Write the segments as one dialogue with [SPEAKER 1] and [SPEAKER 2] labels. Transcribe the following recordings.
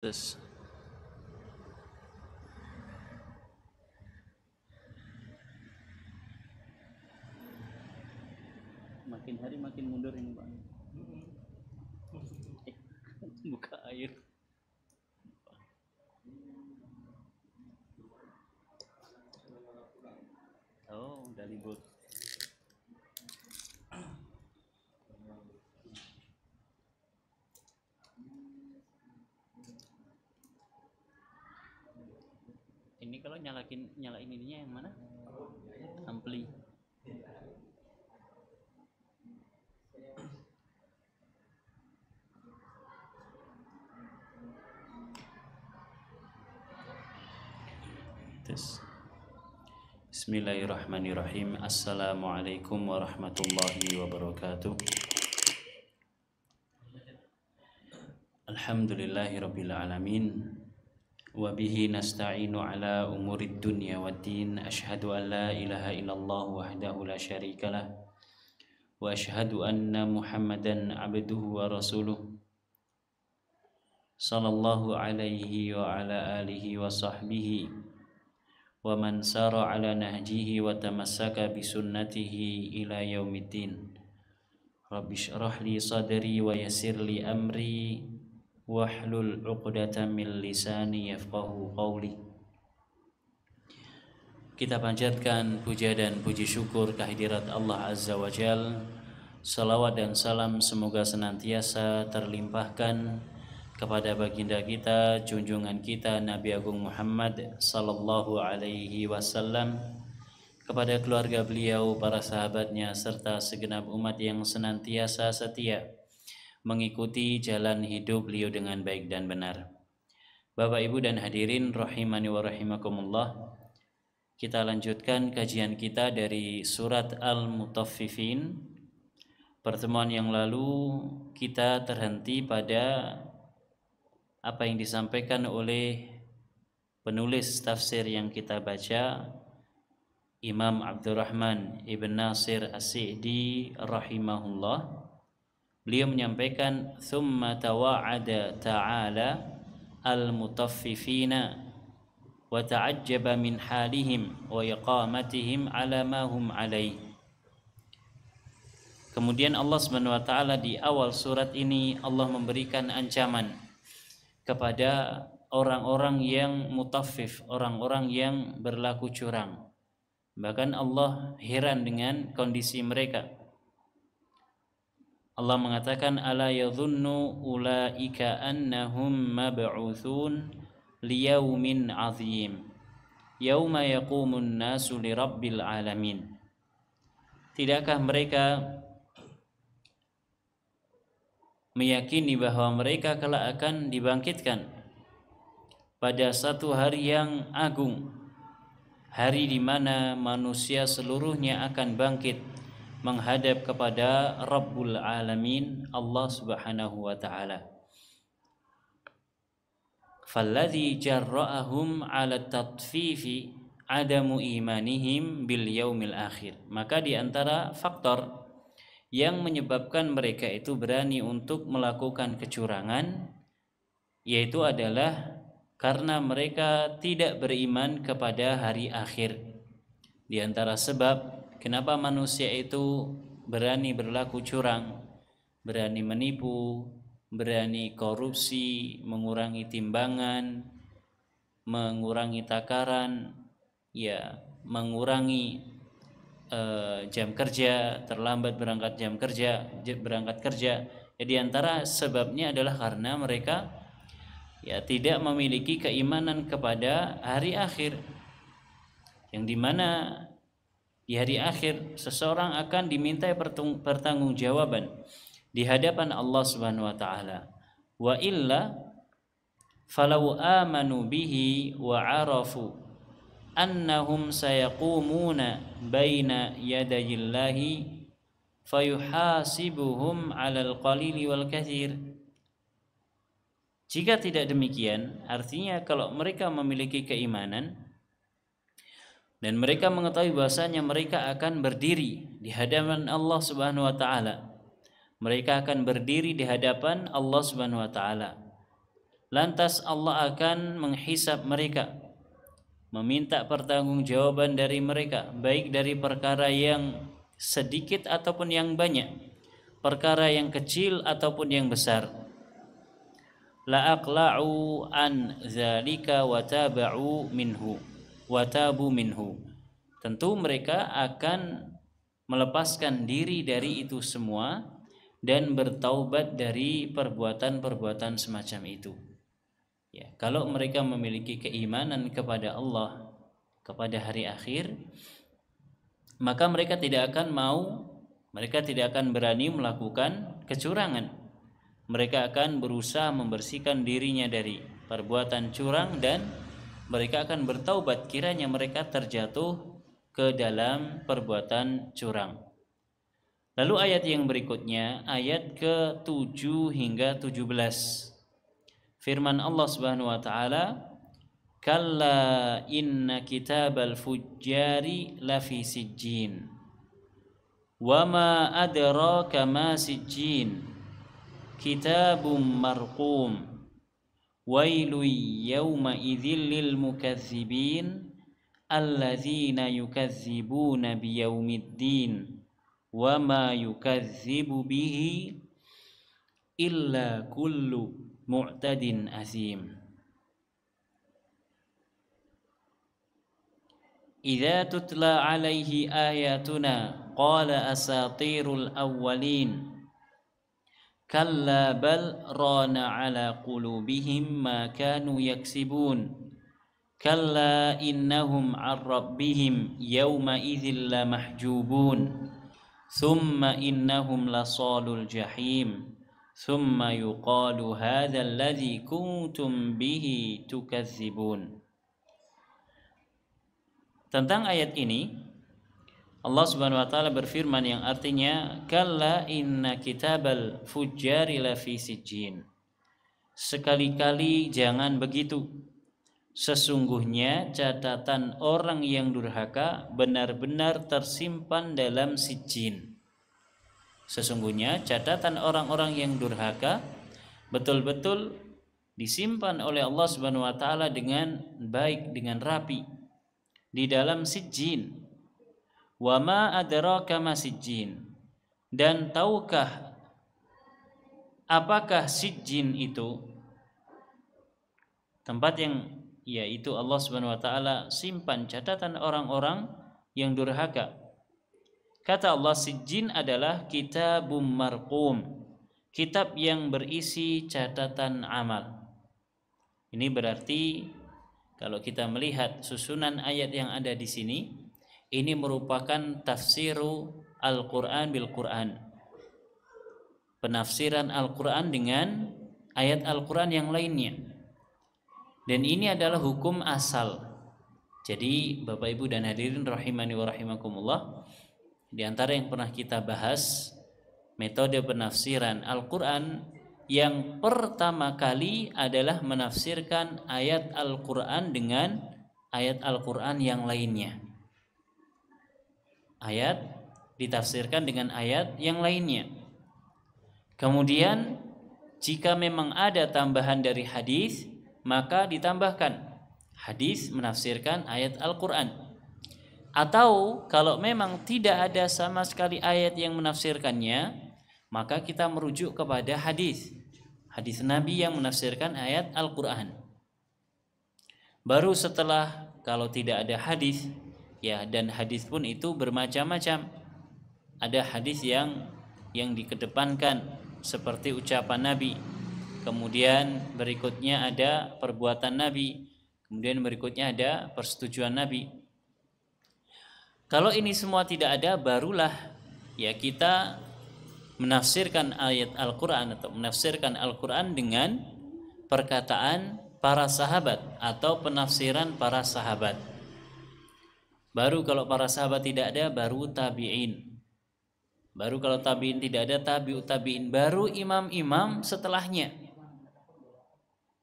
[SPEAKER 1] Terus makin hari makin mundur ini Pak. Buka air. Oh, udah libur. Ini kalau nyalain ininya yang mana? Ampli. Terus Bismillahirrahmanirrahim. Assalamualaikum warahmatullahi wabarakatuh. Alhamdulillahirabbil alamin. Wa bihi nasta'inu ala umurid dunya waddin. Asyhadu an la ilaha illallah wahdahu la syarikalah. Wa asyhadu anna Muhammadan abduhu wa rasuluh. Sallallahu alaihi wa ala alihi wa sahbihi wa man sara ala nahjihi wa tamassaka bi sunnatihi ila yaumiddin. Rabbi shrah li sadri wa yassir li amri wahlul 'uqdatam min lisani yafqahu qawli. Kita panjatkan puja dan puji syukur kehadirat Allah Azza wa Jal. Salawat dan salam semoga senantiasa terlimpahkan kepada baginda kita, junjungan kita Nabi Agung Muhammad sallallahu alaihi wasallam, kepada keluarga beliau, para sahabatnya, serta segenap umat yang senantiasa setia mengikuti jalan hidup beliau dengan baik dan benar. Bapak, Ibu dan hadirin rahimani wa rahimakumullah. Kita lanjutkan kajian kita dari surat Al-Mutaffifin. Pertemuan yang lalu kita terhenti pada apa yang disampaikan oleh penulis tafsir yang kita baca, Imam Abdurrahman Ibn Nasir As-Sa'di rahimahullah. Beliau menyampaikan, thumma tawa'ada ta'ala al-mutaffifina wa ta'ajjaba min halihim wa iqamatihim ala ma hum alaih. Kemudian Allah Subhanahu wa taala di awal surat ini Allah memberikan ancaman kepada orang-orang yang mutaffif, orang-orang yang berlaku curang. Bahkan Allah heran dengan kondisi mereka. Allah mengatakan, ala yadhunnu ulaika annahum mab'utsun liyaumin 'azim yauma yaqumun nasu lirabbil alamin. Tidakkah mereka meyakini bahwa mereka kelak akan dibangkitkan pada satu hari yang agung, hari di mana manusia seluruhnya akan bangkit menghadap kepada Rabbul Alamin, Allah Subhanahu wa taala. Falladzi jarra'ahum 'ala tatfifi adamu imanihim bil yaumil akhir. Maka di antara faktor yang menyebabkan mereka itu berani untuk melakukan kecurangan, yaitu adalah karena mereka tidak beriman kepada hari akhir. Di antara sebab kenapa manusia itu berani berlaku curang, berani menipu, berani korupsi, mengurangi timbangan, mengurangi takaran, ya, mengurangi jam kerja, terlambat berangkat kerja. Ya, di antara sebabnya adalah karena mereka ya tidak memiliki keimanan kepada hari akhir, yang dimana di hari akhir seseorang akan dimintai pertanggungjawaban di hadapan Allah Subhanahu wa taala. Wa illa falau amanu bihi wa arafu annahum sayaqumuna baina yadayillahi fayuhasibuhum 'alal qalili wal katsir. Jika tidak demikian, artinya kalau mereka memiliki keimanan dan mereka mengetahui bahasanya mereka akan berdiri di hadapan Allah Subhanahu wa taala. Mereka akan berdiri di hadapan Allah Subhanahu wa taala. lantas Allah akan menghisab mereka, meminta pertanggungjawaban dari mereka, baik dari perkara yang sedikit ataupun yang banyak, perkara yang kecil ataupun yang besar. La aqla'u an dzalika wa tabu minhu. Tentu mereka akan melepaskan diri dari itu semua dan bertaubat dari perbuatan-perbuatan semacam itu. Ya, kalau mereka memiliki keimanan kepada Allah, kepada hari akhir, maka mereka tidak akan berani melakukan kecurangan. Mereka akan berusaha membersihkan dirinya dari perbuatan curang dan mereka akan bertaubat kiranya mereka terjatuh ke dalam perbuatan curang. Lalu ayat yang berikutnya, ayat ke-7 hingga 17. Firman Allah Subhanahu wa taala, "Kalla inna kitabal fujjari lafi sijjin. Wa ma adraka ma sijjin. Kitabum marqum. Wailu yawma idzil lil mukazzibin alladzina yukazzibuna biyaumiddin wa ma yukazzibu bihi illa kullu mu'tadin azim. Idza tutla alaihi ayatuna qala asatirul awwalin kalla bal rana ala qulubihim ma kanu yaksibun kalla innahum an rabbihim yawma idzil lamahjubun thumma innahum lasalul jahim thumma yuqalu hadzal ladzi kuntum bihi tukazzibun." Tentang ayat ini Allah Subhanahu wa taala berfirman yang artinya, kalla inna kitabal fujjari lafi sijjin. Sekali-kali jangan begitu. Sesungguhnya catatan orang yang durhaka benar-benar tersimpan dalam sijjin. Sesungguhnya catatan orang-orang yang durhaka betul-betul disimpan oleh Allah Subhanahu wa taala dengan baik, dengan rapi di dalam sijjin. Wa ma adraka ma sijjin. Dan tahukah apakah sijjin itu? Tempat yang yaitu Allah Subhanahu wa taala simpan catatan orang-orang yang durhaka. Kata Allah, sijjin adalah kitabum marqum, kitab yang berisi catatan amal. Ini berarti kalau kita melihat susunan ayat yang ada di sini, ini merupakan tafsiru Al-Quran bil Quran, penafsiran Al-Quran dengan ayat Al-Quran yang lainnya. Dan ini adalah hukum asal. Jadi Bapak Ibu dan hadirin rahimani wa rahimakumullah, di antara yang pernah kita bahas, metode penafsiran Al-Quran yang pertama kali adalah menafsirkan ayat Al-Quran dengan ayat Al-Quran yang lainnya. Ayat ditafsirkan dengan ayat yang lainnya. Kemudian jika memang ada tambahan dari hadis, maka ditambahkan hadis menafsirkan ayat Al-Quran. Atau kalau memang tidak ada sama sekali ayat yang menafsirkannya, maka kita merujuk kepada hadis Nabi yang menafsirkan ayat Al-Quran. Baru setelah, kalau tidak ada hadis, ya, dan hadis pun itu bermacam-macam. Ada hadis yang dikedepankan seperti ucapan Nabi, kemudian berikutnya ada perbuatan Nabi, kemudian berikutnya ada persetujuan Nabi. Kalau ini semua tidak ada, barulah ya kita menafsirkan ayat Al-Quran atau menafsirkan Al-Quran dengan perkataan para sahabat atau penafsiran para sahabat. Baru kalau para sahabat tidak ada, baru tabi'in. Baru kalau tabi'in tidak ada, tabi'ut tabi'in. Baru imam-imam setelahnya.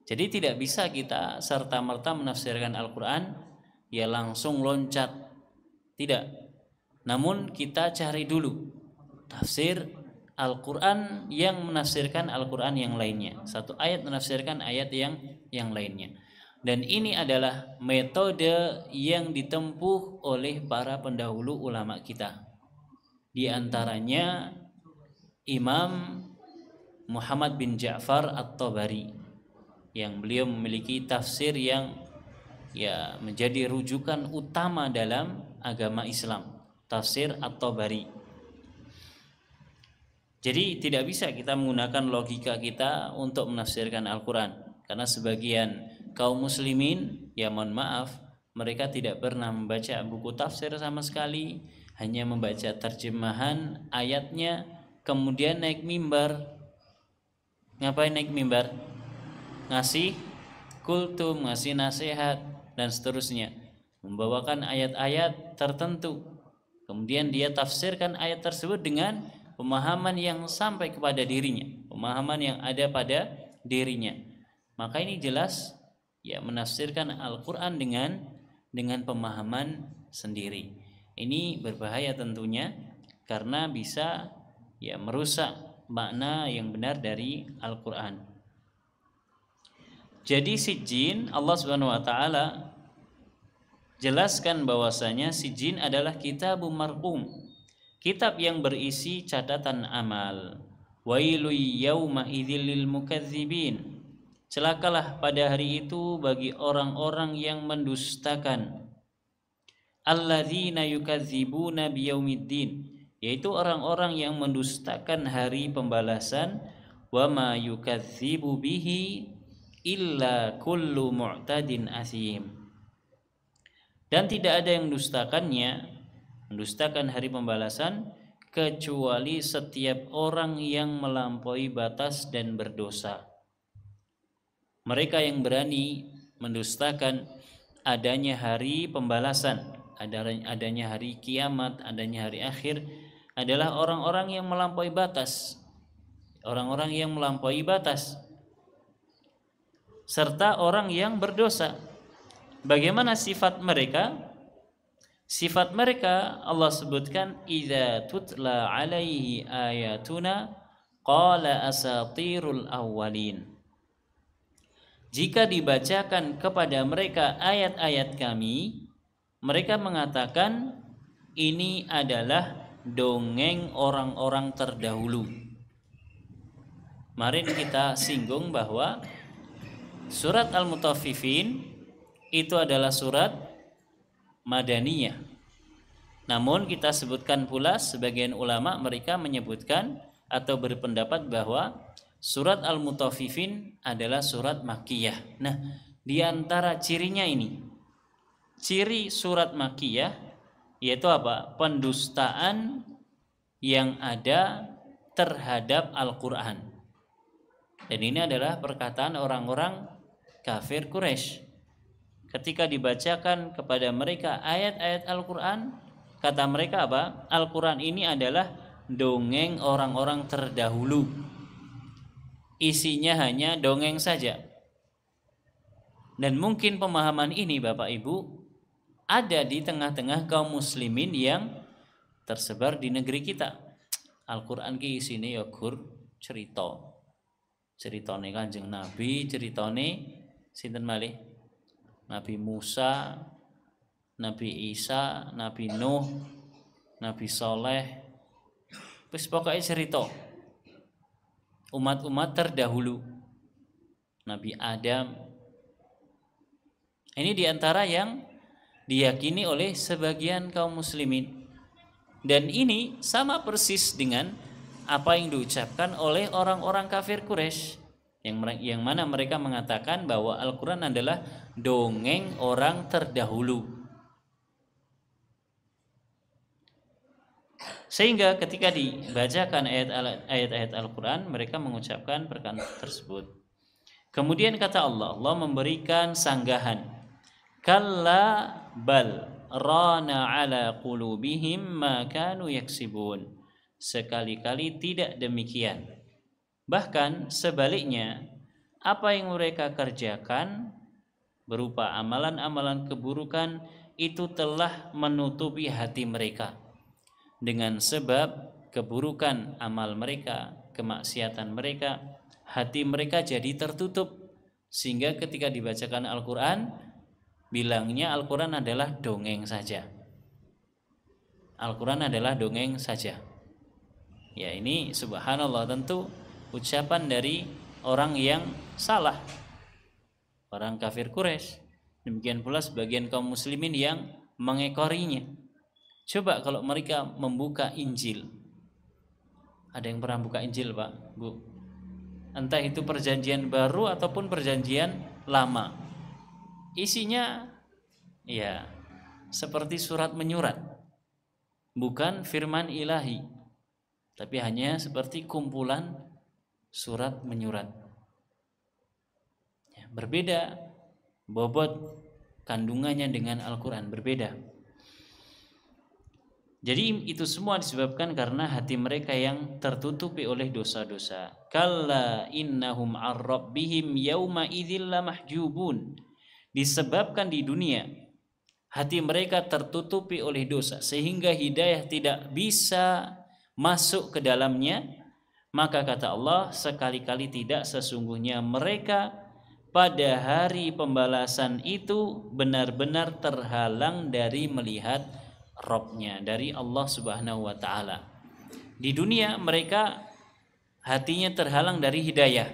[SPEAKER 1] Jadi tidak bisa kita serta-merta menafsirkan Al-Quran ya langsung loncat. Tidak. Namun kita cari dulu tafsir Al-Quran yang menafsirkan Al-Quran yang lainnya. Satu ayat menafsirkan ayat yang lainnya. Dan ini adalah metode yang ditempuh oleh para pendahulu ulama kita. Di antaranya Imam Muhammad bin Ja'far At-Tabari, yang beliau memiliki tafsir yang menjadi rujukan utama dalam agama Islam, tafsir At-Tabari. Jadi tidak bisa kita menggunakan logika kita untuk menafsirkan Al-Quran, karena sebagian kaum muslimin, mohon maaf, mereka tidak pernah membaca buku tafsir sama sekali, hanya membaca terjemahan ayatnya, kemudian naik mimbar. Ngapain naik mimbar? Ngasih kultum, ngasih nasihat, dan seterusnya, membawakan ayat-ayat tertentu, kemudian dia tafsirkan ayat tersebut dengan pemahaman yang sampai kepada dirinya, pemahaman yang ada pada dirinya. Maka ini jelas menafsirkan Al-Quran dengan pemahaman sendiri. Ini berbahaya tentunya, karena bisa merusak makna yang benar dari Al-Quran. Jadi Sijjin, Allah Subhanahu wa taala jelaskan bahwasanya Sijjin adalah kitabun marqum, kitab yang berisi catatan amal. Wailu yauma idzil lil mukadzibin, celakalah pada hari itu bagi orang-orang yang mendustakan. Alladzina yukadzibuna biyaumiddin, yaitu orang-orang yang mendustakan hari pembalasan. Wa ma yukadzibu bihi illa kullu mu'tadin asim, dan tidak ada yang mendustakan hari pembalasan kecuali setiap orang yang melampaui batas dan berdosa. Mereka yang berani mendustakan adanya hari pembalasan, adanya hari kiamat, adanya hari akhir, adalah orang-orang yang melampaui batas, orang-orang yang melampaui batas, serta orang yang berdosa. Bagaimana sifat mereka? Sifat mereka Allah sebutkan, idza tutla alaihi ayatuna qala asatirul awwalin. Jika dibacakan kepada mereka ayat-ayat kami, mereka mengatakan ini adalah dongeng orang-orang terdahulu. Kemarin kita singgung bahwa surat Al-Mutaffifin itu adalah surat Madaniyah. Namun kita sebutkan pula sebagian ulama mereka menyebutkan atau berpendapat bahwa surat Al-Mutaffifin adalah surat Makkiyah. Nah, di antara cirinya ini, ciri surat Makkiyah yaitu apa? Pendustaan yang ada terhadap Al-Quran. Dan ini adalah perkataan orang-orang kafir Quraisy. Ketika dibacakan kepada mereka ayat-ayat Al-Quran, kata mereka apa? Al-Quran ini adalah dongeng orang-orang terdahulu. Isinya hanya dongeng saja. Dan mungkin pemahaman ini Bapak Ibu ada di tengah-tengah kaum muslimin yang tersebar di negeri kita. Al-Quran ki isine ya gur cerita. Ceritane Kanjeng Nabi, ceritane sinten malih? Nabi Musa, Nabi Isa, Nabi Nuh, Nabi Soleh. Terus pokoknya cerita umat-umat terdahulu, Nabi Adam. Ini diantara yang diyakini oleh sebagian kaum muslimin. Dan ini sama persis dengan apa yang diucapkan oleh orang-orang kafir Quraisy, yang mana mereka mengatakan bahwa Al-Quran adalah dongeng orang terdahulu. Sehingga ketika dibacakan ayat-ayat Al-Quran, mereka mengucapkan perkataan tersebut. Kemudian kata Allah memberikan sanggahan, kalla bal rana ala qulubihim ma kanu yaksibun. Sekali-kali tidak demikian. Bahkan sebaliknya, apa yang mereka kerjakan berupa amalan-amalan keburukan itu telah menutupi hati mereka dengan sebab keburukan amal mereka, kemaksiatan mereka, hati mereka jadi tertutup sehingga ketika dibacakan Al-Quran bilangnya Al-Quran adalah dongeng saja. Al-Quran adalah dongeng saja. Ya, ini subhanallah tentu ucapan dari orang yang salah, orang kafir Quraisy. Demikian pula sebagian kaum muslimin yang mengekorinya. Coba kalau mereka membuka Injil. Ada yang pernah buka Injil, Pak, Bu? Entah itu perjanjian baru ataupun perjanjian lama. Isinya ya seperti surat menyurat. Bukan firman ilahi, tapi hanya seperti kumpulan surat menyurat. Ya, berbeda bobot kandungannya dengan Al-Quran, berbeda. Jadi itu semua disebabkan karena hati mereka yang tertutupi oleh dosa-dosa. Kalla innahum ar-rabbihim yauma idzil lamahjubun. Disebabkan di dunia hati mereka tertutupi oleh dosa sehingga hidayah tidak bisa masuk ke dalamnya, maka kata Allah, sekali-kali tidak, sesungguhnya mereka pada hari pembalasan itu benar-benar terhalang dari melihat Rabb-nya, dari Allah Subhanahu wa ta'ala. Di dunia mereka hatinya terhalang dari hidayah.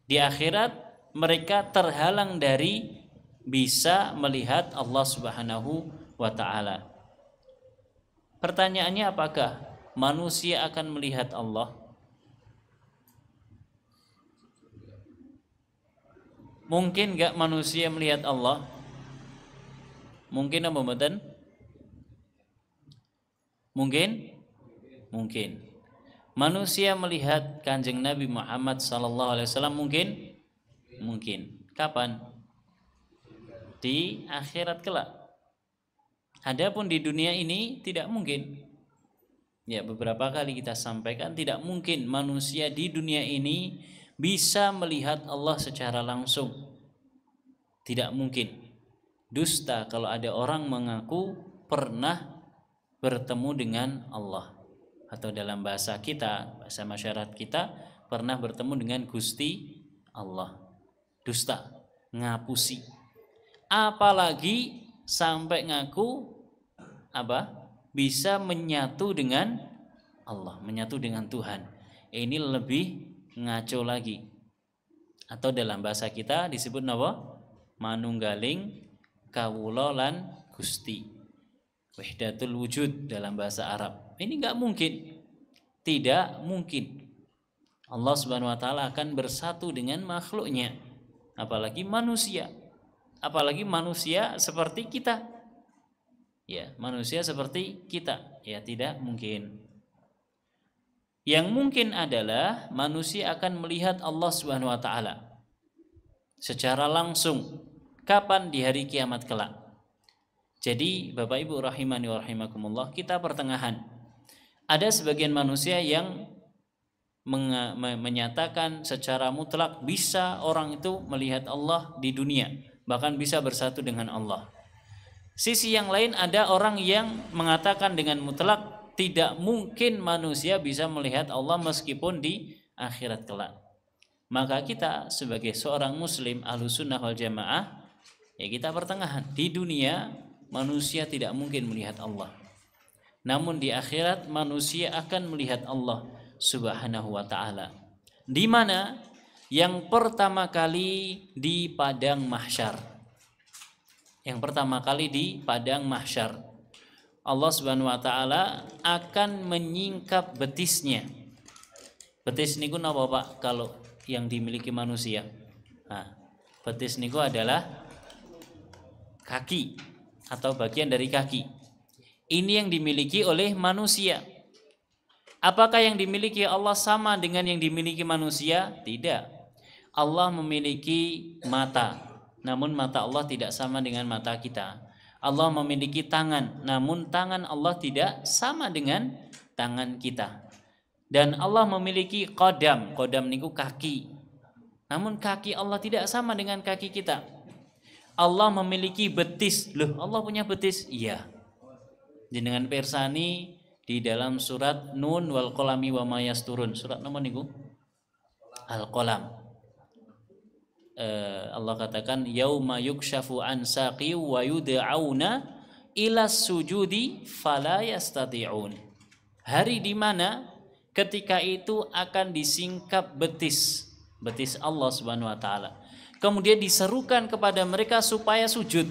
[SPEAKER 1] Di akhirat mereka terhalang dari bisa melihat Allah Subhanahu wa ta'ala. Pertanyaannya, apakah manusia akan melihat Allah? Mungkin gak manusia melihat Allah? Mungkin apa mboten? Mungkin? Mungkin. Manusia melihat Kanjeng Nabi Muhammad SAW mungkin? Mungkin. Kapan? Di akhirat kelak. Adapun di dunia ini tidak mungkin. Ya, beberapa kali kita sampaikan tidak mungkin manusia di dunia ini bisa melihat Allah secara langsung. Tidak mungkin. Dusta kalau ada orang mengaku pernah bertemu dengan Allah, atau dalam bahasa kita, bahasa masyarakat kita, pernah bertemu dengan Gusti Allah. Dusta, ngapusi. Apalagi sampai ngaku apa? Bisa menyatu dengan Allah, menyatu dengan Tuhan. Ini lebih ngaco lagi. Atau dalam bahasa kita disebut apa? Manunggaling kawula lan Gusti. Wahdatul wujud dalam bahasa Arab. Ini enggak mungkin. Tidak mungkin. Allah Subhanahu wa taala akan bersatu dengan makhluknya, apalagi manusia. Apalagi manusia seperti kita. Ya, manusia seperti kita. Ya, tidak mungkin. Yang mungkin adalah manusia akan melihat Allah Subhanahu wa taala secara langsung. Kapan? Di hari kiamat kelak. Jadi Bapak Ibu rahimani wa rahimakumullah, kita pertengahan. Ada sebagian manusia yang menyatakan secara mutlak bisa orang itu melihat Allah di dunia, bahkan bisa bersatu dengan Allah. Sisi yang lain ada orang yang mengatakan dengan mutlak tidak mungkin manusia bisa melihat Allah meskipun di akhirat kelak. Maka kita sebagai seorang muslim Ahlussunnah wal Jamaah, ya kita pertengahan. Di dunia manusia tidak mungkin melihat Allah. Namun di akhirat manusia akan melihat Allah Subhanahu wa ta'ala. Di mana? Yang pertama kali di padang mahsyar. Yang pertama kali di padang mahsyar. Allah Subhanahu wa ta'ala akan menyingkap betisnya. Betis niku napa Pak kalau yang dimiliki manusia? Nah, betis niku adalah kaki atau bagian dari kaki. Ini yang dimiliki oleh manusia. Apakah yang dimiliki Allah sama dengan yang dimiliki manusia? Tidak. Allah memiliki mata, namun mata Allah tidak sama dengan mata kita. Allah memiliki tangan, namun tangan Allah tidak sama dengan tangan kita. Dan Allah memiliki qadam, qadam niku kaki. Namun kaki Allah tidak sama dengan kaki kita. Allah memiliki betis. Loh, Allah punya betis? Iya. Jenengan persani di dalam surat Nun wal qalami wa ma yasturun. Surat nomor niku? Al-Qalam. Allah katakan yauma yukshafu an saqi wa yud'auna ila sujudi fala yastati'un. Hari di mana ketika itu akan disingkap betis Allah Subhanahu wa taala. Kemudian diserukan kepada mereka supaya sujud.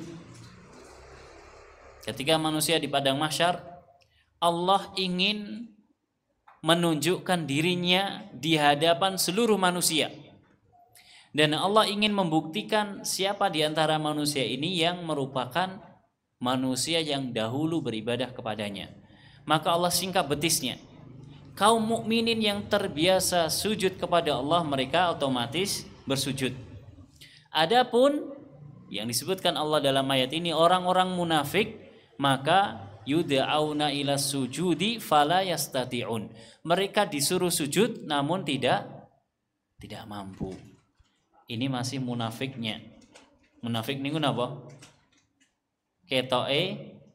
[SPEAKER 1] Ketika manusia di padang mahsyar, Allah ingin menunjukkan dirinya di hadapan seluruh manusia. Dan Allah ingin membuktikan siapa di antara manusia ini yang merupakan manusia yang dahulu beribadah kepadanya. Maka Allah singkap betisnya. Kaum mukminin yang terbiasa sujud kepada Allah, mereka otomatis bersujud. Adapun yang disebutkan Allah dalam ayat ini orang-orang munafik, maka yud'auna ila sujudi fala yastati'un. Mereka disuruh sujud namun tidak mampu. Ini masih munafiknya. Munafik niku napa? Ketoke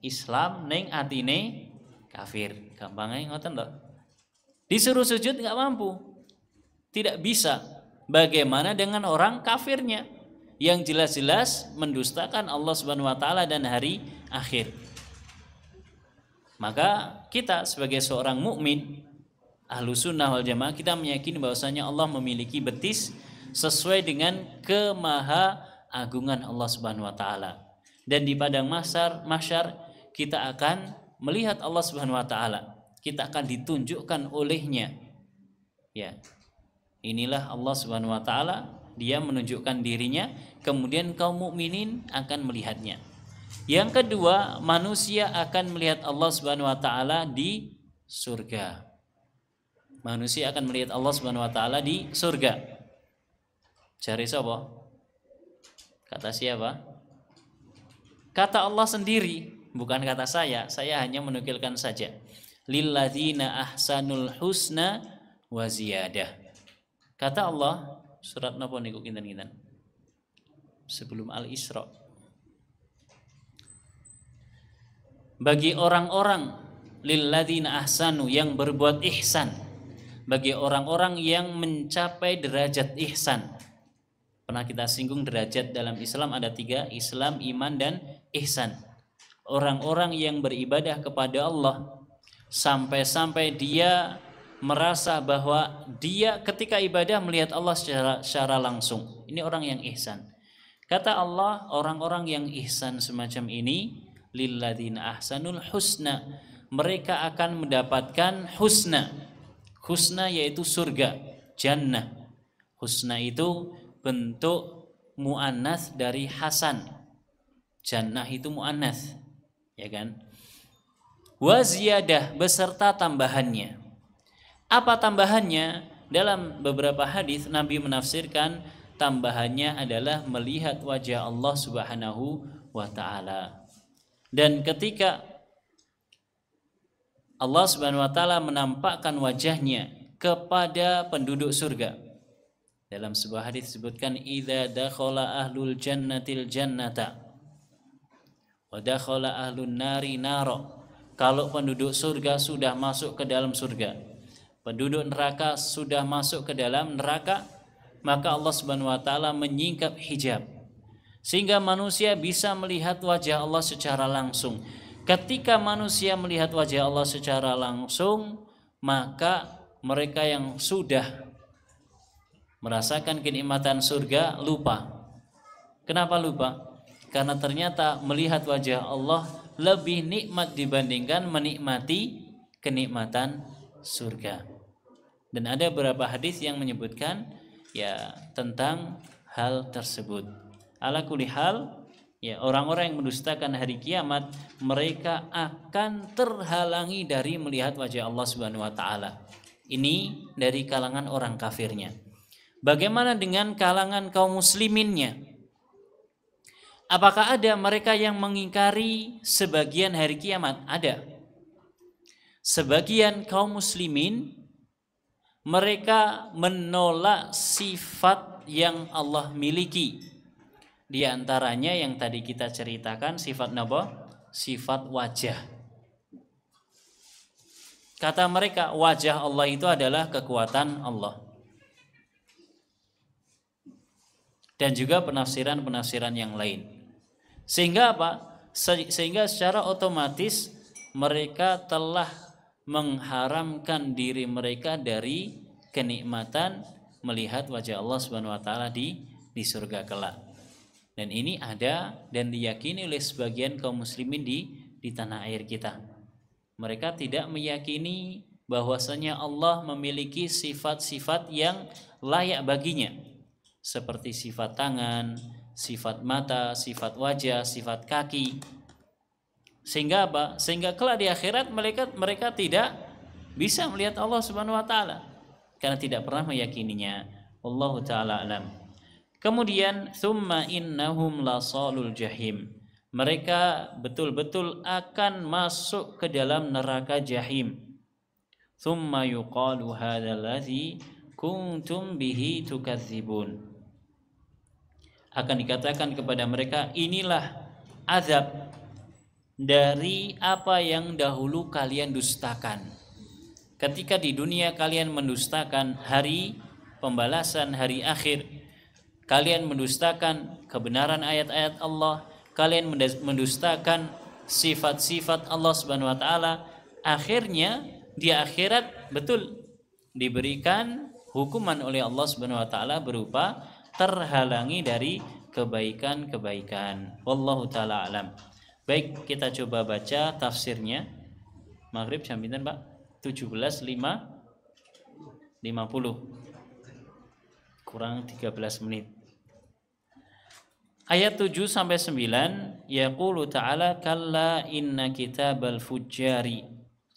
[SPEAKER 1] Islam ning atine kafir. Gampangnya ngoten lho. Disuruh sujud nggak mampu. Tidak bisa. Bagaimana dengan orang kafirnya yang jelas-jelas mendustakan Allah Subhanahu wa taala dan hari akhir. Maka kita sebagai seorang mukmin Ahlus Sunnah wal Jamaah, kita meyakini bahwasanya Allah memiliki betis sesuai dengan kemaha-agungan Allah Subhanahu wa taala. Dan di padang mahsyar kita akan melihat Allah Subhanahu wa taala. Kita akan ditunjukkan olehnya. Ya. Inilah Allah Subhanahu wa taala, Dia menunjukkan dirinya, kemudian kaum mukminin akan melihatnya. Yang kedua, manusia akan melihat Allah Subhanahu wa taala di surga. Manusia akan melihat Allah Subhanahu wa taala di surga. Cari sapa? Kata siapa? Kata Allah sendiri, bukan kata saya hanya menukilkan saja. Lilladzina ahsanul husna wa ziyadah. Kata Allah, surat napa niku kinten-kinten? Sebelum Al-Isra. Bagi orang-orang lilladzina ahsanu yang berbuat ihsan, bagi orang-orang yang mencapai derajat ihsan. Pernah kita singgung derajat dalam Islam ada 3, Islam, iman, dan ihsan. Orang-orang yang beribadah kepada Allah sampai-sampai dia merasa bahwa dia ketika ibadah melihat Allah secara langsung. Ini orang yang ihsan. Kata Allah, orang-orang yang ihsan semacam ini lilladzina ahsanul husna, mereka akan mendapatkan husna. Husna yaitu surga, jannah. Husna itu bentuk muannats dari hasan. Jannah itu muannats, ya kan? Wa ziyadah beserta tambahannya. Apa tambahannya? Dalam beberapa hadis Nabi menafsirkan tambahannya adalah melihat wajah Allah Subhanahu wa taala. Dan ketika Allah Subhanahu wa taala menampakkan wajahnya kepada penduduk surga, dalam sebuah hadis disebutkan idza dakhala ahlul jannatil jannata wa dakhala ahlun nari nara. Kalau penduduk surga sudah masuk ke dalam surga, penduduk neraka sudah masuk ke dalam neraka, maka Allah Subhanahu wa taala menyingkap hijab sehingga manusia bisa melihat wajah Allah secara langsung. Ketika manusia melihat wajah Allah secara langsung, maka mereka yang sudah merasakan kenikmatan surga lupa. Kenapa lupa? Karena ternyata melihat wajah Allah lebih nikmat dibandingkan menikmati kenikmatan surga. Dan ada beberapa hadis yang menyebutkan ya tentang hal tersebut. Ala kulli hal, ya orang-orang yang mendustakan hari kiamat, mereka akan terhalangi dari melihat wajah Allah Subhanahu wa taala. Ini dari kalangan orang kafirnya. Bagaimana dengan kalangan kaum musliminnya? Apakah ada mereka yang mengingkari sebagian hari kiamat? Ada. Sebagian kaum muslimin mereka menolak sifat yang Allah miliki. Di antaranya yang tadi kita ceritakan sifat napa? Sifat wajah. Kata mereka wajah Allah itu adalah kekuatan Allah. Dan juga penafsiran-penafsiran yang lain. Sehingga apa? Sehingga secara otomatis mereka telah mengharamkan diri mereka dari kenikmatan melihat wajah Allah Subhanahu wa taala di surga kelak. Dan ini ada dan diyakini oleh sebagian kaum muslimin di tanah air kita. Mereka tidak meyakini bahwasanya Allah memiliki sifat-sifat yang layak baginya, seperti sifat tangan, sifat mata, sifat wajah, sifat kaki. Sehingga apa? Sehingga kelak di akhirat mereka tidak bisa melihat Allah Subhanahu wa taala karena tidak pernah meyakininya. Wallahu taala alam. Kemudian tsumma innahum lasalul jahim. Mereka betul-betul akan masuk ke dalam neraka jahim. Tsumma yuqalu hadzal ladzi kuntum bihi tukadzibun. Akan dikatakan kepada mereka, inilah azab dari apa yang dahulu kalian dustakan. Ketika di dunia kalian mendustakan hari pembalasan, hari akhir, kalian mendustakan kebenaran ayat-ayat Allah, kalian mendustakan sifat-sifat Allah Subhanahu wa taala, akhirnya di akhirat betul diberikan hukuman oleh Allah Subhanahu wa taala berupa terhalangi dari kebaikan-kebaikan. Wallahu taala alam. Baik, kita coba baca tafsirnya. Maghrib jam pinten, Pak? 17.50. Kurang 13 menit. Ayat 7 sampai 9, yaqulu ta'ala kalla inna kitabal fujjari.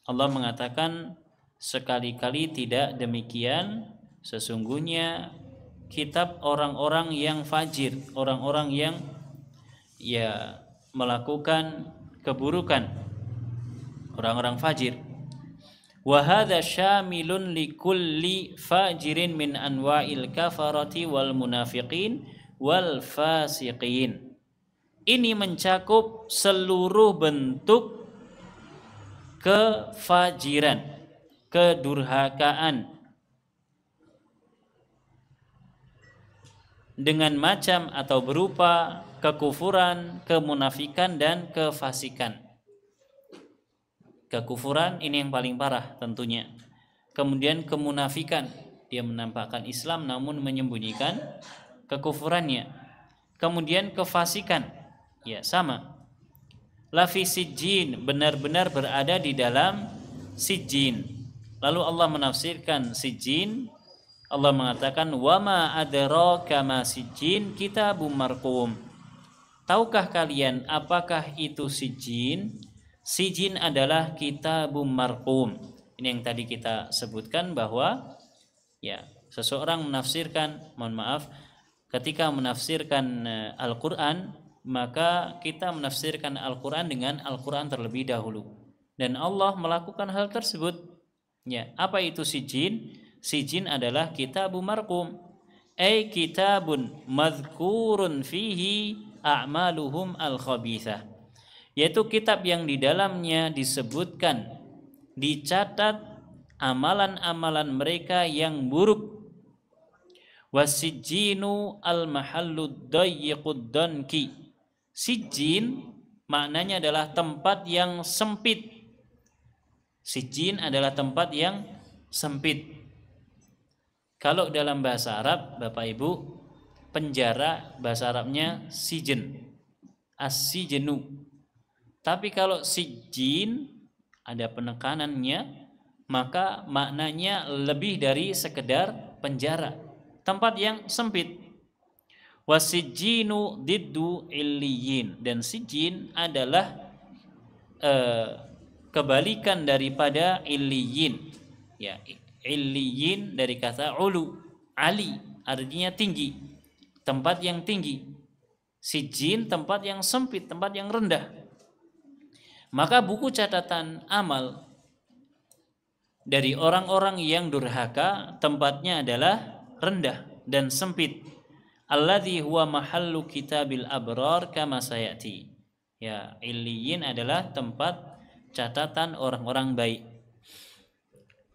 [SPEAKER 1] Allah mengatakan sekali-kali tidak demikian, sesungguhnya kitab orang-orang yang fajir, orang-orang yang melakukan keburukan, orang-orang fajir. Wa hadza syamilun likulli fajirin min anwa'il kafarati wal munafiqin wal fasiqin. Ini mencakup seluruh bentuk kefajiran, kedurhakaan, dengan macam atau berupa kekufuran, kemunafikan dan kefasikan. Kekufuran ini yang paling parah tentunya. Kemudian kemunafikan, dia menampakkan Islam namun menyembunyikan kekufurannya. Kemudian kefasikan, ya sama. Lafi sijjin, benar-benar berada di dalam sijjin. Lalu Allah menafsirkan sijjin. Allah mengatakan wama adraka ma sijjin kitabum marqum. Tahukah kalian apakah itu sijjin? Sijjin adalah kitabum marqum. Ini yang tadi kita sebutkan bahwa seseorang menafsirkan, mohon maaf, ketika menafsirkan Al-Qur'an, maka kita menafsirkan Al-Qur'an dengan Al-Qur'an terlebih dahulu. Dan Allah melakukan hal tersebut. Apa itu sijjin? Sijjin adalah kitabum marqum, ay kitabun madhkurun fihi a'maluhum al-khabithah, yaitu kitab yang di dalamnya disebutkan, dicatat amalan-amalan mereka yang buruk. Wasijjinu al-mahallud dayyiqud danki. Sijjin maknanya adalah tempat yang sempit. Sijjin adalah tempat yang sempit. Kalau dalam bahasa Arab, Bapak Ibu, penjara bahasa Arabnya sijin, as-sijnu. Tapi kalau sijjin ada penekanannya, maka maknanya lebih dari sekedar penjara, tempat yang sempit. Wasijjinu diddu illiyin, dan sijjin adalah kebalikan daripada illiyin. Illiyin dari kata ulu, ali artinya tinggi, tempat yang tinggi. Sijjin tempat yang sempit, tempat yang rendah. Maka buku catatan amal dari orang-orang yang durhaka tempatnya adalah rendah dan sempit. Alladzi huwa mahallu kitabil abrar kama sayati. Illiyin adalah tempat catatan orang-orang baik.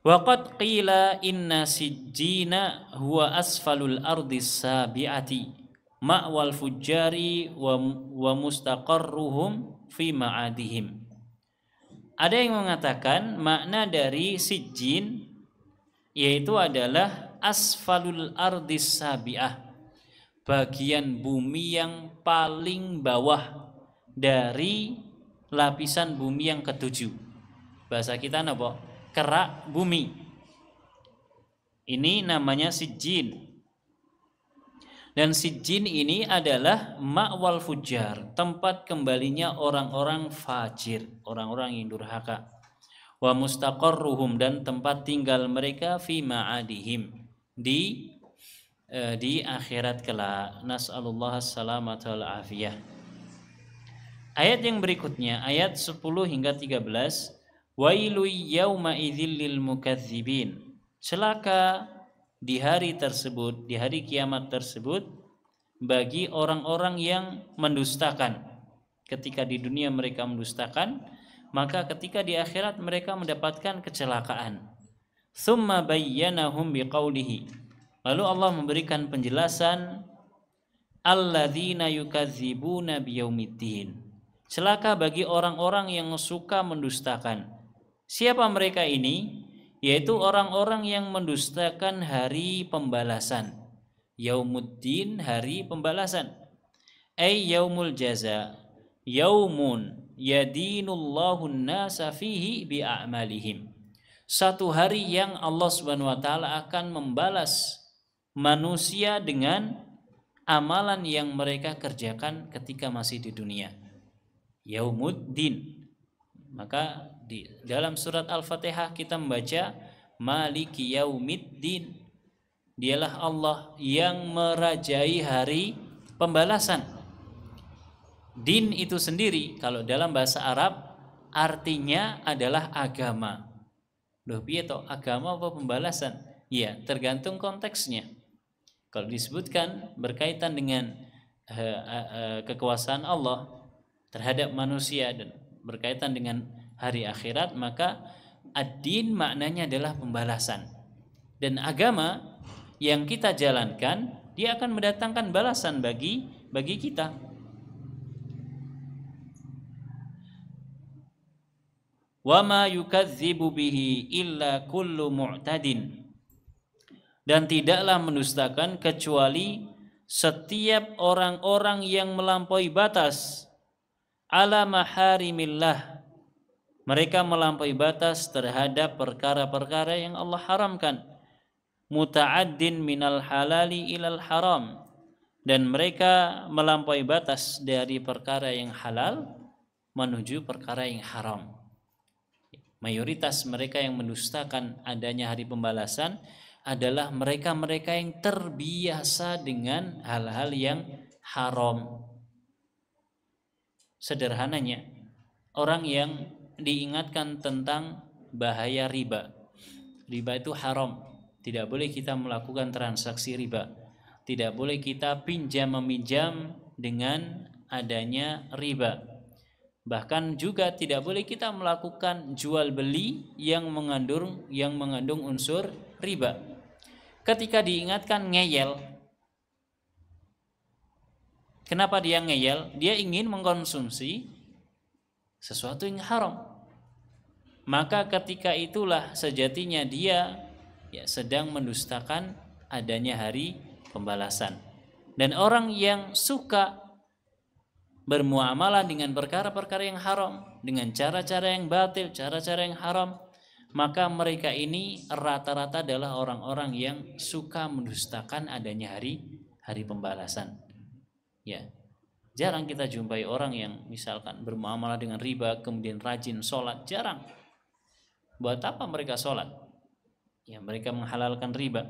[SPEAKER 1] Wa qad qila inna sijjina huwa asfalul ardi sabi'ati ma'wal fujjari wa mustaqarruhum fi ma'adihim. Ada yang mengatakan makna dari sijjin yaitu adalah asfalul ardi sabi'ah, bagian bumi yang paling bawah dari lapisan bumi yang ketujuh. Bahasa kita apa? Kerak bumi. Ini namanya sijjin. Dan sijjin ini adalah ma'wal fujar, tempat kembalinya orang-orang fajir, orang-orang yang durhaka. Wa mustaqarruhum, dan tempat tinggal mereka fi ma'adihim, di akhirat kelak. Nas'alullah as-salamata wal afiyah. Ayat yang berikutnya, ayat 10 hingga 13, wailu yauma idzil lil mukadzibin. Celaka di hari tersebut, di hari kiamat tersebut, bagi orang-orang yang mendustakan. Ketika di dunia mereka mendustakan, maka ketika di akhirat mereka mendapatkan kecelakaan. Tsumma bayyanahum biqaulihi. Lalu Allah memberikan penjelasan, alladzina yukadzibuna biyaumiddin. Celaka bagi orang-orang yang suka mendustakan. Siapa mereka ini? Yaitu orang-orang yang mendustakan hari pembalasan. Yaumuddin, hari pembalasan. Ay yaumul jaza, yaumun yadinullahu an-nasa fihi bi'amalihim. Satu hari yang Allah Subhanahu wa taala akan membalas manusia dengan amalan yang mereka kerjakan ketika masih di dunia. Yaumuddin. Maka di dalam surat Al-Fatihah kita membaca Maliki Yaumiddin. Dialah Allah yang merajai hari pembalasan. Din itu sendiri kalau dalam bahasa Arab artinya adalah agama. Loh piye to, agama apa pembalasan? Ya, tergantung konteksnya. Kalau disebutkan berkaitan dengan kekuasaan Allah terhadap manusia dan berkaitan dengan hari akhirat, maka ad-din maknanya adalah pembalasan. Dan agama yang kita jalankan, dia akan mendatangkan balasan bagi kita. Wa ma yukadzibu bihi illa kullu mu'tadin. Dan tidaklah mendustakan kecuali setiap orang-orang yang melampaui batas ala maharimillah. Mereka melampaui batas terhadap perkara-perkara yang Allah haramkan. Muta'addin minal halali ilal haram. Dan mereka melampaui batas dari perkara yang halal menuju perkara yang haram. Mayoritas mereka yang mendustakan adanya hari pembalasan adalah mereka-mereka yang terbiasa dengan hal-hal yang haram. Sederhananya, orang yang diingatkan tentang bahaya riba. Riba itu haram. Tidak boleh kita melakukan transaksi riba. Tidak boleh kita pinjam-meminjam dengan adanya riba. Bahkan juga tidak boleh kita melakukan jual beli yang mengandung unsur riba. Ketika diingatkan ngeyel. Kenapa dia ngeyel? Dia ingin mengkonsumsi sesuatu yang haram. Maka ketika itulah sejatinya dia sedang mendustakan adanya hari pembalasan. Dan orang yang suka bermuamalah dengan perkara-perkara yang haram, dengan cara-cara yang batil, cara-cara yang haram, maka mereka ini rata-rata adalah orang-orang yang suka mendustakan adanya hari pembalasan. Ya, jarang kita jumpai orang yang misalkan bermuamalah dengan riba kemudian rajin sholat, jarang. Buat apa mereka sholat? Ya, mereka menghalalkan riba.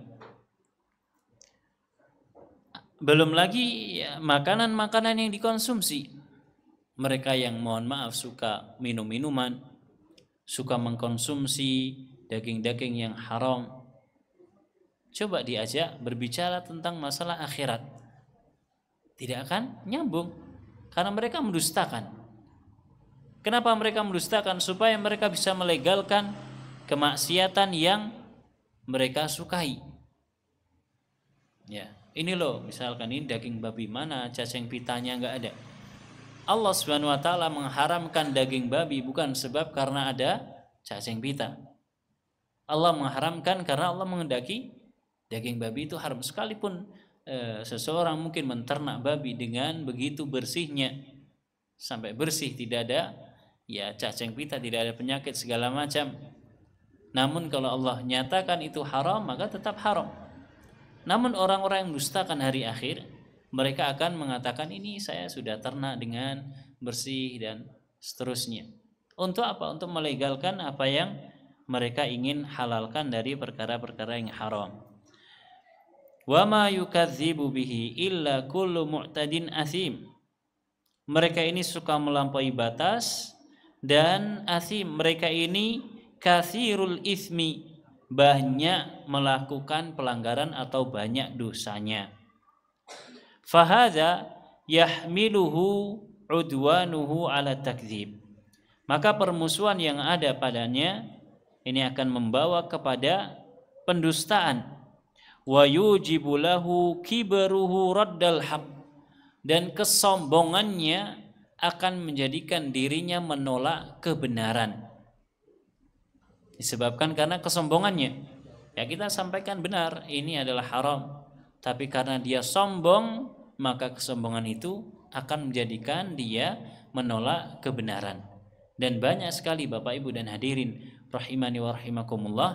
[SPEAKER 1] Belum lagi makanan-makanan yang dikonsumsi. Mereka yang mohon maaf suka minum-minuman, suka mengkonsumsi daging-daging yang haram. Coba diajak berbicara tentang masalah akhirat, tidak akan nyambung karena mereka mendustakan. Kenapa mereka mendustakan? Supaya mereka bisa melegalkan kemaksiatan yang mereka sukai. Ya, ini loh, misalkan ini daging babi, mana cacing pitanya nggak ada. Allah Subhanahu wa taala mengharamkan daging babi bukan sebab karena ada cacing pita. Allah mengharamkan karena Allah menghendaki daging babi itu haram. Sekalipun seseorang mungkin menternak babi dengan begitu bersihnya, sampai bersih, tidak ada ya cacing pita, tidak ada penyakit segala macam. Namun kalau Allah nyatakan itu haram, maka tetap haram. Namun orang-orang yang mendustakan hari akhir, mereka akan mengatakan ini saya sudah ternak dengan bersih dan seterusnya. Untuk apa? Untuk melegalkan apa yang mereka ingin halalkan dari perkara-perkara yang haram. Wa ma yukadzibu bihi illa kullu mu'tadin athim. Mereka ini suka melampaui batas dan athim. Mereka ini kathirul ithmi, banyak melakukan pelanggaran atau banyak dosanya. Fahadha yahmiluhu udwanuhu ala takdzib. Maka permusuhan yang ada padanya ini akan membawa kepada pendustaan. Wa yujibu lahu kibruhu raddal haq, dan kesombongannya akan menjadikan dirinya menolak kebenaran. Disebabkan karena kesombongannya. Ya kita sampaikan benar, ini adalah haram. Tapi karena dia sombong, maka kesombongan itu akan menjadikan dia menolak kebenaran. Dan banyak sekali Bapak Ibu dan hadirin rahimani wa rahimakumullah,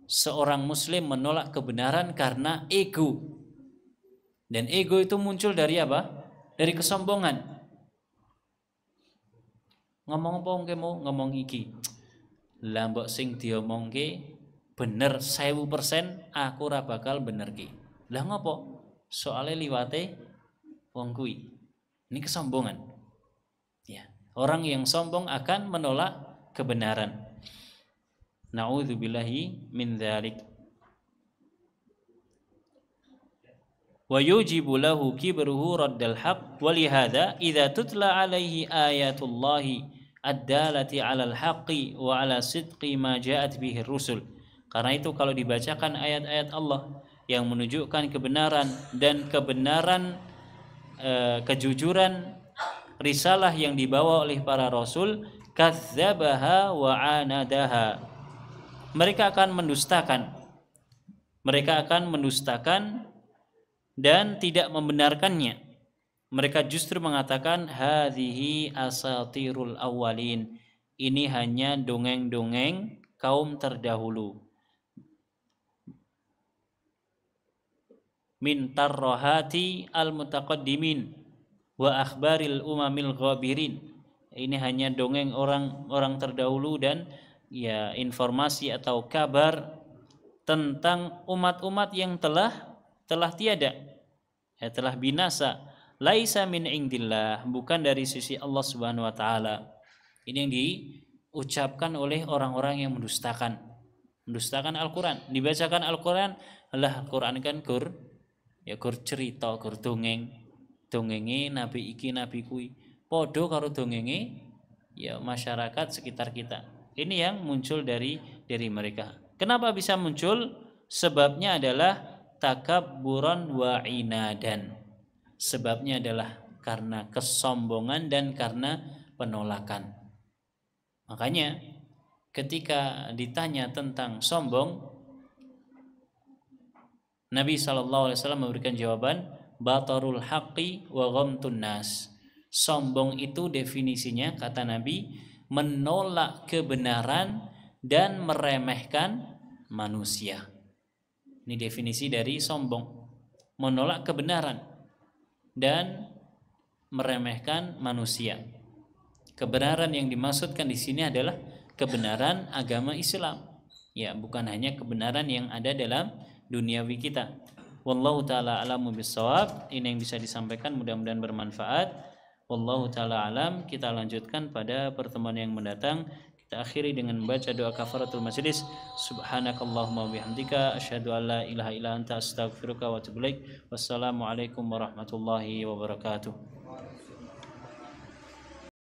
[SPEAKER 1] seorang muslim menolak kebenaran karena ego. Dan ego itu muncul dari apa? Dari kesombongan. Ngomong apa wong mau ngomong iki. Lah mbok sing diomongke bener 1000%, aku ora bakal bener ki. Lah ngopo? Soale liwate wong kuwi. Ini kesombongan. Ya, orang yang sombong akan menolak kebenaran. Na'udzubillahi min dzalik. Wa yujibu lahu kibruhu raddal haqq wa lihadza idza tutla alaihi ayatullahi ad-dalati 'alal haqqi wa 'ala sidqi ma ja'at bihi rusul. Karena itu kalau dibacakan ayat-ayat Allah yang menunjukkan kebenaran dan kebenaran kejujuran risalah yang dibawa oleh para rasul, kadzdzabaha wa 'anadaha. Mereka akan mendustakan dan tidak membenarkannya. Mereka justru mengatakan hadhihi asatirul awwalin, ini hanya dongeng-dongeng kaum terdahulu. Min tarrohati al-mutaqaddimin wa akhbaril umamil ghabirin. Ini hanya dongeng orang terdahulu dan ya informasi atau kabar tentang umat-umat yang telah tiada, ya telah binasa. Laisa min indillah, bukan dari sisi Allah Subhanahu wa taala. Ini yang diucapkan oleh orang-orang yang mendustakan Al-Qur'an. Dibacakan Al-Qur'an, lah Al-Qur'an kan gur cerita, gur dongenge nabi iki nabi kuwi. Padha karo dongenge ya masyarakat sekitar kita. Ini yang muncul dari mereka. Kenapa bisa muncul? Sebabnya adalah takabburan wa inadan. Sebabnya adalah karena kesombongan dan karena penolakan. Makanya ketika ditanya tentang sombong, Nabi SAW memberikan jawaban batarul haqqi wa ghamtun nas. Sombong itu definisinya kata Nabi menolak kebenaran dan meremehkan manusia. Ini definisi dari sombong, menolak kebenaran dan meremehkan manusia. Kebenaran yang dimaksudkan di sini adalah kebenaran agama Islam. Ya, bukan hanya kebenaran yang ada dalam duniawi kita. Wallahu taala alamu bissawab. Ini yang bisa disampaikan, mudah-mudahan bermanfaat. Wallahu taala alam. Kita lanjutkan pada pertemuan yang mendatang. Kita akhiri dengan membaca doa kafaratul majlis. Subhanakallahumma wabihamdika asyhadu an la ilaha illa anta astaghfiruka wa atubu ilaik. Wassalamualaikum warahmatullahi wabarakatuh.